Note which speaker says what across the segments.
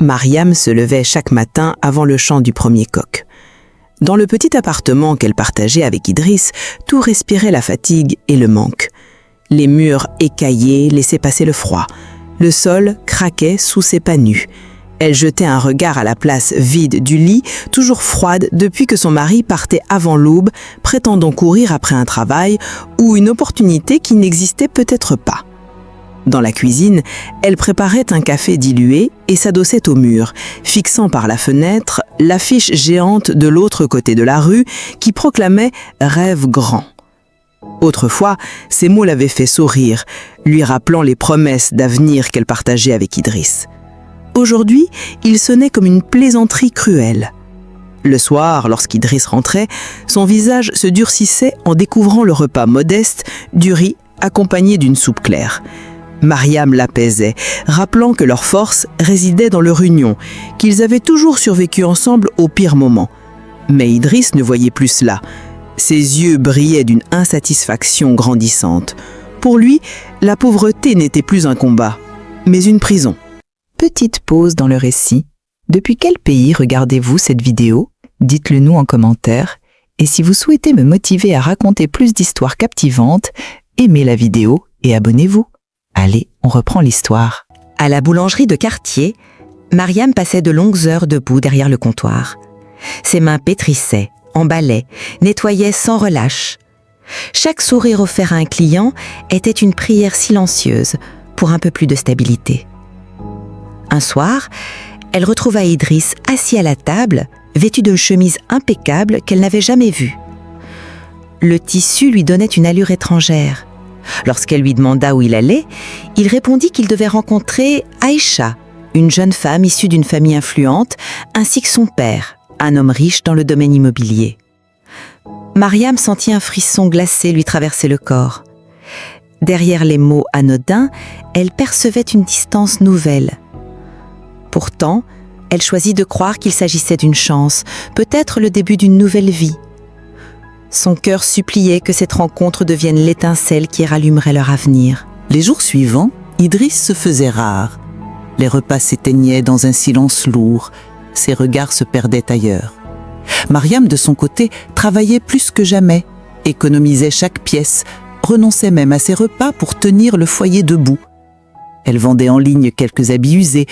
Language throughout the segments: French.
Speaker 1: Mariam se levait chaque matin avant le chant du premier coq. Dans le petit appartement qu'elle partageait avec Idriss, tout respirait la fatigue et le manque. Les murs écaillés laissaient passer le froid. Le sol craquait sous ses pas nus. Elle jetait un regard à la place vide du lit, toujours froide depuis que son mari partait avant l'aube, prétendant courir après un travail ou une opportunité qui n'existait peut-être pas. Dans la cuisine, elle préparait un café dilué et s'adossait au mur, fixant par la fenêtre l'affiche géante de l'autre côté de la rue qui proclamait « Rêve grand ». Autrefois, ces mots l'avaient fait sourire, lui rappelant les promesses d'avenir qu'elle partageait avec Idriss. Aujourd'hui, il sonnait comme une plaisanterie cruelle. Le soir, lorsqu'Idriss rentrait, son visage se durcissait en découvrant le repas modeste du riz accompagné d'une soupe claire. Mariam l'apaisait, rappelant que leur force résidait dans leur union, qu'ils avaient toujours survécu ensemble au pire moment. Mais Idriss ne voyait plus cela. Ses yeux brillaient d'une insatisfaction grandissante. Pour lui, la pauvreté n'était plus un combat, mais une prison.
Speaker 2: Petite pause dans le récit. Depuis quel pays regardez-vous cette vidéo? Dites-le nous en commentaire. Et si vous souhaitez me motiver à raconter plus d'histoires captivantes, aimez la vidéo et abonnez-vous. Allez, on reprend l'histoire.
Speaker 3: À la boulangerie de quartier, Mariam passait de longues heures debout derrière le comptoir. Ses mains pétrissaient, emballaient, nettoyaient sans relâche. Chaque sourire offert à un client était une prière silencieuse pour un peu plus de stabilité. Un soir, elle retrouva Idriss assis à la table, vêtu d'une chemise impeccable qu'elle n'avait jamais vue. Le tissu lui donnait une allure étrangère. Lorsqu'elle lui demanda où il allait, il répondit qu'il devait rencontrer Aïcha, une jeune femme issue d'une famille influente, ainsi que son père, un homme riche dans le domaine immobilier. Mariam sentit un frisson glacé lui traverser le corps. Derrière les mots anodins, elle percevait une distance nouvelle. Pourtant, elle choisit de croire qu'il s'agissait d'une chance, peut-être le début d'une nouvelle vie. Son cœur suppliait que cette rencontre devienne l'étincelle qui rallumerait leur avenir.
Speaker 4: Les jours suivants, Idriss se faisait rare. Les repas s'éteignaient dans un silence lourd. Ses regards se perdaient ailleurs. Mariam, de son côté, travaillait plus que jamais, économisait chaque pièce, renonçait même à ses repas pour tenir le foyer debout. Elle vendait en ligne quelques habits usés,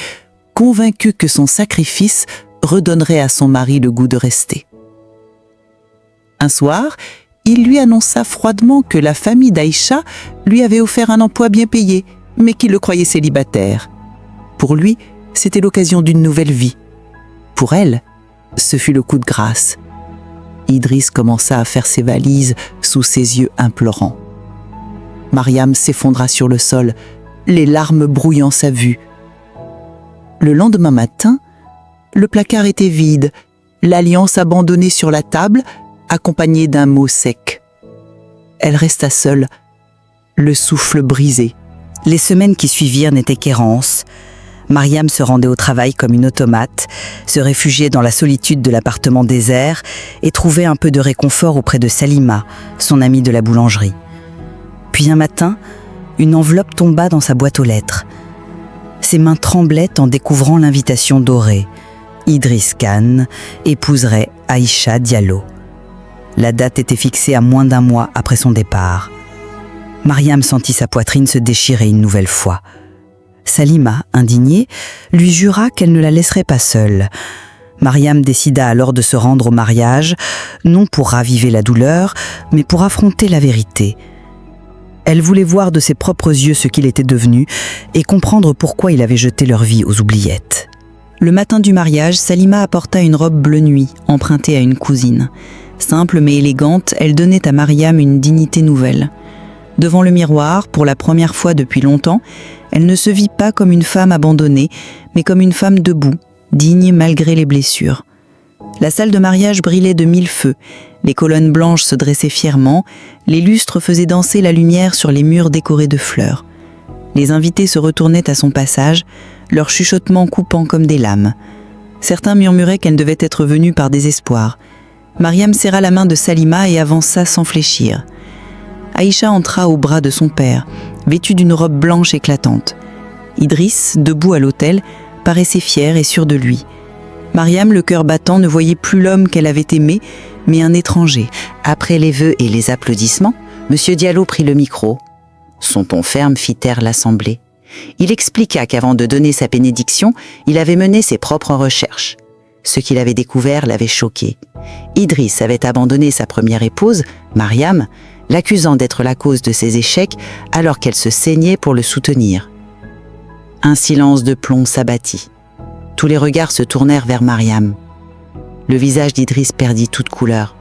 Speaker 4: convaincue que son sacrifice redonnerait à son mari le goût de rester. Un soir, il lui annonça froidement que la famille d'Aïcha lui avait offert un emploi bien payé, mais qu'il le croyait célibataire. Pour lui, c'était l'occasion d'une nouvelle vie. Pour elle, ce fut le coup de grâce. Idriss commença à faire ses valises sous ses yeux implorants. Mariam s'effondra sur le sol, les larmes brouillant sa vue. Le lendemain matin, le placard était vide, l'alliance abandonnée sur la table, accompagnée d'un mot sec. Elle resta seule, le souffle brisé.
Speaker 3: Les semaines qui suivirent n'étaient qu'errance. Mariam se rendait au travail comme une automate, se réfugiait dans la solitude de l'appartement désert et trouvait un peu de réconfort auprès de Salima, son amie de la boulangerie. Puis un matin, une enveloppe tomba dans sa boîte aux lettres. Ses mains tremblaient en découvrant l'invitation dorée. Idriss Khan épouserait Aïcha Diallo. La date était fixée à moins d'un mois après son départ. Mariam sentit sa poitrine se déchirer une nouvelle fois. Salima, indignée, lui jura qu'elle ne la laisserait pas seule. Mariam décida alors de se rendre au mariage, non pour raviver la douleur, mais pour affronter la vérité. Elle voulait voir de ses propres yeux ce qu'il était devenu et comprendre pourquoi il avait jeté leur vie aux oubliettes. Le matin du mariage, Salima apporta une robe bleu nuit, empruntée à une cousine. Simple mais élégante, elle donnait à Mariam une dignité nouvelle. Devant le miroir, pour la première fois depuis longtemps, elle ne se vit pas comme une femme abandonnée, mais comme une femme debout, digne malgré les blessures. La salle de mariage brillait de mille feux, les colonnes blanches se dressaient fièrement, les lustres faisaient danser la lumière sur les murs décorés de fleurs. Les invités se retournaient à son passage, leurs chuchotements coupant comme des lames. Certains murmuraient qu'elle devait être venue par désespoir. Mariam serra la main de Salima et avança sans fléchir. Aïcha entra au bras de son père, vêtue d'une robe blanche éclatante. Idriss, debout à l'autel, paraissait fier et sûr de lui. Mariam, le cœur battant, ne voyait plus l'homme qu'elle avait aimé, mais un étranger.
Speaker 5: Après les vœux et les applaudissements, M. Diallo prit le micro. Son ton ferme fit taire l'assemblée. Il expliqua qu'avant de donner sa bénédiction, il avait mené ses propres recherches. Ce qu'il avait découvert l'avait choqué. Idriss avait abandonné sa première épouse, Mariam, l'accusant d'être la cause de ses échecs alors qu'elle se saignait pour le soutenir. Un silence de plomb s'abattit. Tous les regards se tournèrent vers Mariam. Le visage d'Idriss perdit toute couleur.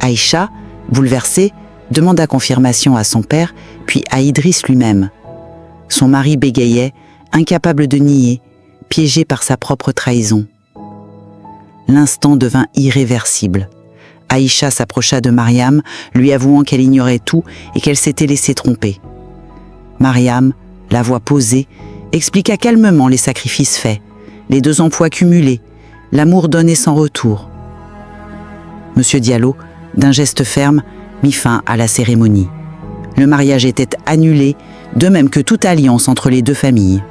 Speaker 5: Aïcha, bouleversée, demanda confirmation à son père, puis à Idriss lui-même. Son mari bégayait, incapable de nier, piégé par sa propre trahison. L'instant devint irréversible. Aïcha s'approcha de Mariam, lui avouant qu'elle ignorait tout et qu'elle s'était laissée tromper. Mariam, la voix posée, expliqua calmement les sacrifices faits, les 2 emplois cumulés, l'amour donné sans retour. M. Diallo, d'un geste ferme, mit fin à la cérémonie. Le mariage était annulé, de même que toute alliance entre les 2 familles.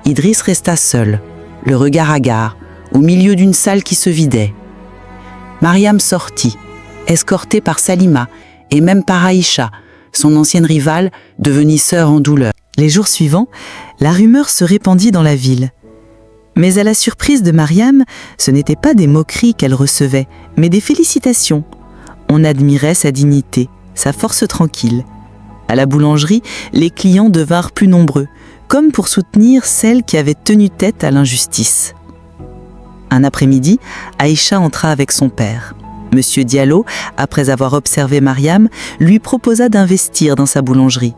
Speaker 5: Idriss resta seul, le regard hagard, au milieu d'une salle qui se vidait. Mariam sortit, escortée par Salima et même par Aïcha, son ancienne rivale, devenue sœur en douleur.
Speaker 3: Les jours suivants, la rumeur se répandit dans la ville. Mais à la surprise de Mariam, ce n'étaient pas des moqueries qu'elle recevait, mais des félicitations. On admirait sa dignité, sa force tranquille. À la boulangerie, les clients devinrent plus nombreux, comme pour soutenir celle qui avait tenu tête à l'injustice. Un après-midi, Aïcha entra avec son père. Monsieur Diallo, après avoir observé Mariam, lui proposa d'investir dans sa boulangerie.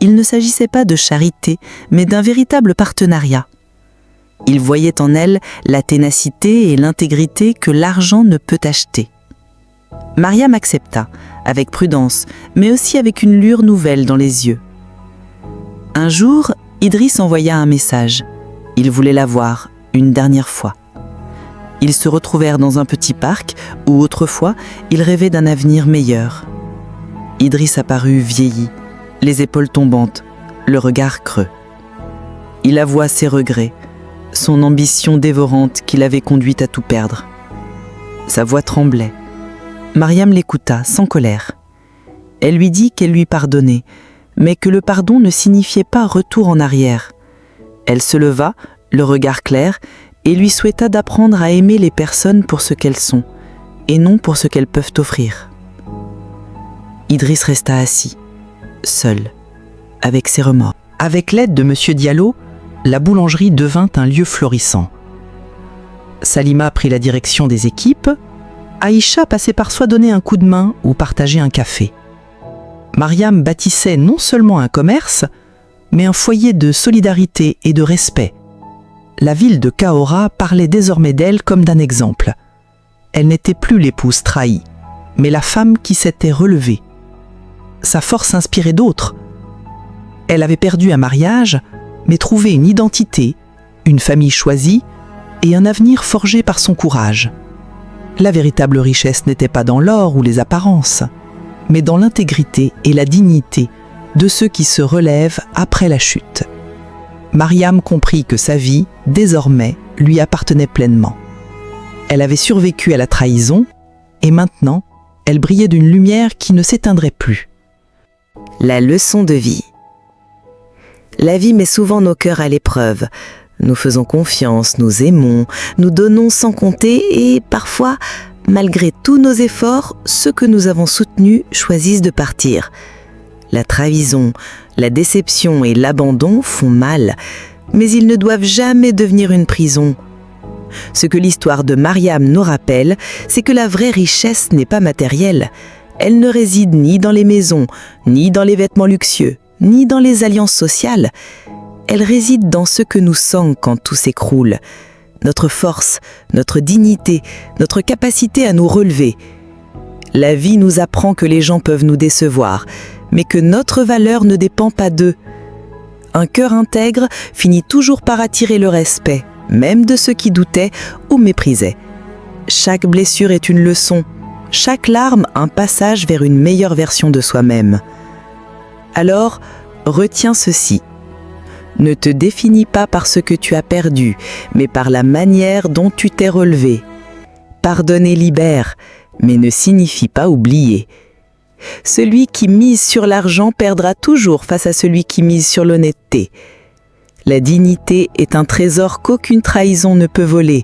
Speaker 3: Il ne s'agissait pas de charité, mais d'un véritable partenariat. Il voyait en elle la ténacité et l'intégrité que l'argent ne peut acheter. Mariam accepta, avec prudence, mais aussi avec une lueur nouvelle dans les yeux. Un jour, Idriss envoya un message. Il voulait la voir, une dernière fois. Ils se retrouvèrent dans un petit parc où autrefois, il rêvait d'un avenir meilleur. Idriss apparut vieilli, les épaules tombantes, le regard creux. Il avoua ses regrets, son ambition dévorante qui l'avait conduit à tout perdre. Sa voix tremblait. Mariam l'écouta sans colère. Elle lui dit qu'elle lui pardonnait, mais que le pardon ne signifiait pas retour en arrière. Elle se leva, le regard clair, et lui souhaita d'apprendre à aimer les personnes pour ce qu'elles sont, et non pour ce qu'elles peuvent offrir. Idriss resta assis, seul, avec ses remords.
Speaker 6: Avec l'aide de M. Diallo, la boulangerie devint un lieu florissant. Salima prit la direction des équipes, Aïcha passait parfois donner un coup de main ou partager un café. Mariam bâtissait non seulement un commerce, mais un foyer de solidarité et de respect. La ville de Cahora parlait désormais d'elle comme d'un exemple. Elle n'était plus l'épouse trahie, mais la femme qui s'était relevée. Sa force inspirait d'autres. Elle avait perdu un mariage, mais trouvé une identité, une famille choisie et un avenir forgé par son courage. La véritable richesse n'était pas dans l'or ou les apparences, mais dans l'intégrité et la dignité de ceux qui se relèvent après la chute. Mariam comprit que sa vie, désormais, lui appartenait pleinement. Elle avait survécu à la trahison et maintenant, elle brillait d'une lumière qui ne s'éteindrait plus.
Speaker 7: La leçon de vie. La vie met souvent nos cœurs à l'épreuve. Nous faisons confiance, nous aimons, nous donnons sans compter et parfois, malgré tous nos efforts, ceux que nous avons soutenus choisissent de partir. La trahison, la déception et l'abandon font mal, mais ils ne doivent jamais devenir une prison. Ce que l'histoire de Mariam nous rappelle, c'est que la vraie richesse n'est pas matérielle. Elle ne réside ni dans les maisons, ni dans les vêtements luxueux, ni dans les alliances sociales. Elle réside dans ce que nous sommes quand tout s'écroule. Notre force, notre dignité, notre capacité à nous relever. La vie nous apprend que les gens peuvent nous décevoir, mais que notre valeur ne dépend pas d'eux. Un cœur intègre finit toujours par attirer le respect, même de ceux qui doutaient ou méprisaient. Chaque blessure est une leçon, chaque larme un passage vers une meilleure version de soi-même. Alors, retiens ceci. ne te définit pas par ce que tu as perdu, mais par la manière dont tu t'es relevé. Pardonner libère, mais ne signifie pas oublier. Celui qui mise sur l'argent perdra toujours face à celui qui mise sur l'honnêteté. La dignité est un trésor qu'aucune trahison ne peut voler.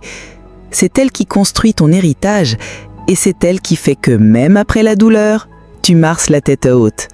Speaker 7: C'est elle qui construit ton héritage et c'est elle qui fait que même après la douleur, tu marches la tête haute.